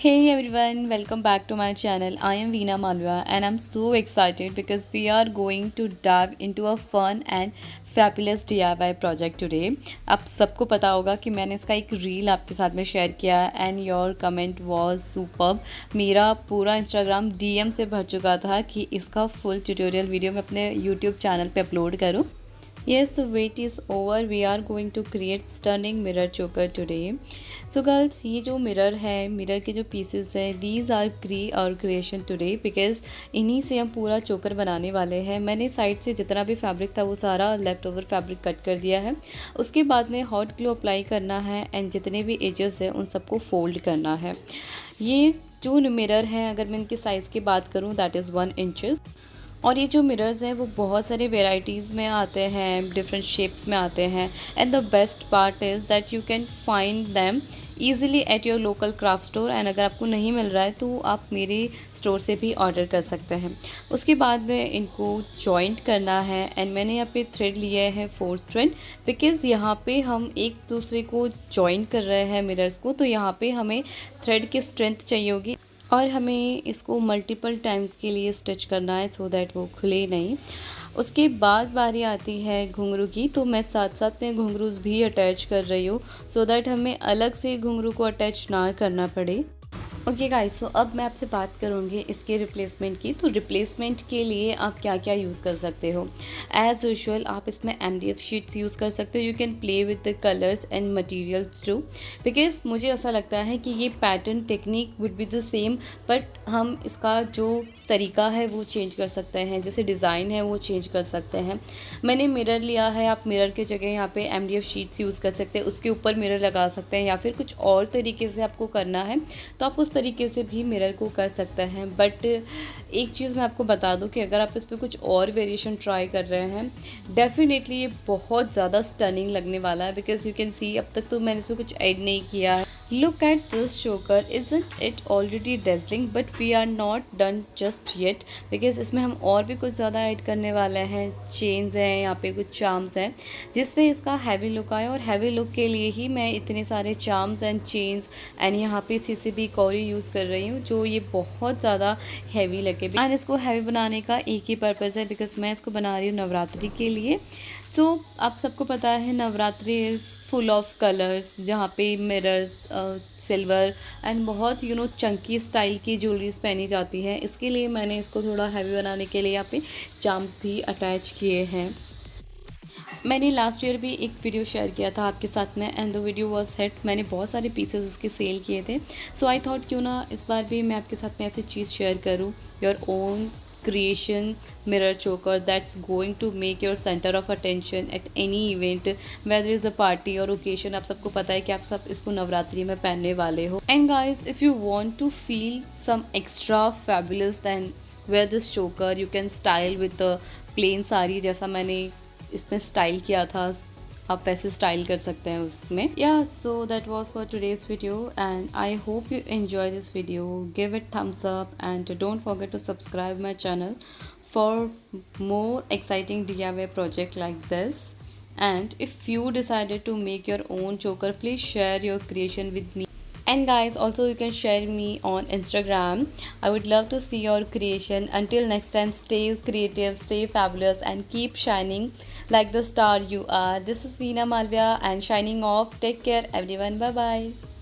Hey everyone, welcome back to my channel. I am Veena Malwa and I'm so excited because we are going to dive into a fun and fabulous DIY project today. आप सबको पता होगा कि मैंने इसका एक reel आपके साथ में शेयर किया and your comment was superb. मेरा पूरा इंस्टाग्राम डीएम से भर चुका था कि इसका फुल ट्यूटोरियल वीडियो मैं अपने यूट्यूब चैनल पे अपलोड करूँ। Yes, so wait is over. We are going to create stunning mirror choker today. So girls, ये जो मिरर है, मिरर के जो पीसेस हैं, these are our creation today because इन्हीं से हम पूरा चोकर बनाने वाले हैं। मैंने साइड से जितना भी फैब्रिक था वो सारा लेफ़्ट ओवर फैब्रिक कट कर दिया है। उसके बाद में हॉट ग्लू अप्लाई करना है एंड जितने भी एजेस हैं उन सबको फोल्ड करना है। ये जो मिरर हैं, अगर मैं इनके साइज़ की बात करूँ दैट इज़ 1 इंचज़। और ये जो मिरर्स हैं वो बहुत सारे वेराइटीज़ में आते हैं, डिफरेंट शेप्स में आते हैं and the best part is that you can find them easily at your local craft store and अगर आपको नहीं मिल रहा है तो आप मेरे स्टोर से भी ऑर्डर कर सकते हैं। उसके बाद में इनको जॉइंट करना है एंड मैंने यहाँ पे थ्रेड लिए हैं 4 थ्रेड बिकॉज़ यहाँ पे हम एक दूसरे को जॉइंट कर रहे हैं मिरर्स को, तो यहाँ पे हमें थ्रेड की स्ट्रेंथ चाहिए होगी और हमें इसको मल्टीपल टाइम्स के लिए स्टिच करना है सो दैट वो खुले नहीं। उसके बाद बारी आती है घुंघरू की, तो मैं साथ साथ में घुंघरूज भी अटैच कर रही हूँ सो दैट हमें अलग से घुंघरू को अटैच ना करना पड़े। ओके गाइस, सो अब मैं आपसे बात करूँगी इसके रिप्लेसमेंट की। तो रिप्लेसमेंट के लिए आप क्या क्या यूज़ कर सकते हो। एज़ यूजुअल आप इसमें MDF शीट्स यूज़ कर सकते हो। You can play with the colours and materials too because मुझे ऐसा लगता है कि ये pattern technique would be the same but हम इसका जो तरीका है वो चेंज कर सकते हैं, जैसे डिज़ाइन है वो चेंज कर सकते हैं। मैंने मिरर लिया है, आप मिरर के जगह यहाँ पे MDF शीट्स यूज़ कर सकते हैं, उसके ऊपर मिरर लगा सकते हैं या फिर कुछ और तरीके से आपको करना है तो आप उस तरीके से भी मिरर को कर सकते हैं। बट एक चीज़ मैं आपको बता दूं कि अगर आप इस पर कुछ और वेरिएशन ट्राई कर रहे हैं डेफिनेटली ये बहुत ज़्यादा स्टनिंग लगने वाला है बिकॉज यू कैन सी अब तक तो मैंने इसमें कुछ ऐड नहीं किया है। Look at this choker, isn't it already dazzling? But we are not done just yet because इसमें हम और भी कुछ ज़्यादा ऐड करने वाले हैं। चेन्स हैं, यहाँ पे कुछ चार्म्स हैं जिससे इसका हैवी लुक आए और हैवी लुक के लिए ही मैं इतने सारे चार्म्स एंड चेन्स एंड यहाँ पे CCB कॉरी यूज़ कर रही हूँ जो ये बहुत ज़्यादा हैवी लगे एंड इसको हैवी बनाने का एक ही पर्पज़ है बिकॉज मैं इसको बना रही हूँ नवरात्रि के लिए। तो आप सबको पता है Navratri is full of colours जहाँ पे मिरर्स सिल्वर एंड बहुत चंकी स्टाइल की ज्वेलरीज पहनी जाती है। इसके लिए मैंने इसको थोड़ा हैवी बनाने के लिए यहाँ पे चार्म्स भी अटैच किए हैं। मैंने लास्ट ईयर भी एक वीडियो शेयर किया था आपके साथ में and the video was hit. मैंने बहुत सारे पीसेस उसके सेल किए थे सो आई थॉट क्यों ना इस बार भी मैं आपके साथ में ऐसी चीज़ शेयर करूँ, your own creation mirror choker that's going to make your center of attention at any event whether is a party or occasion। आप सबको पता है कि आप सब इसको नवरात्रि में पहनने वाले हो। and guys if you want to feel some extra fabulous then wear this choker। you can style with the plain sari जैसा मैंने इसमें स्टाइल किया था, आप वैसे स्टाइल कर सकते हैं उसमें। Yeah so that was for today's video and I hope you enjoy this video. Give it thumbs up and don't forget to subscribe my channel for more exciting DIY project like this। And if you decided to make your own choker, please share your creation with me। And guys, also you can share me on Instagram. I would love to see your creation. Until next time, stay creative, stay fabulous and keep shining like the star you are. This is Veena Malviya and shining off. Take care everyone. Bye bye.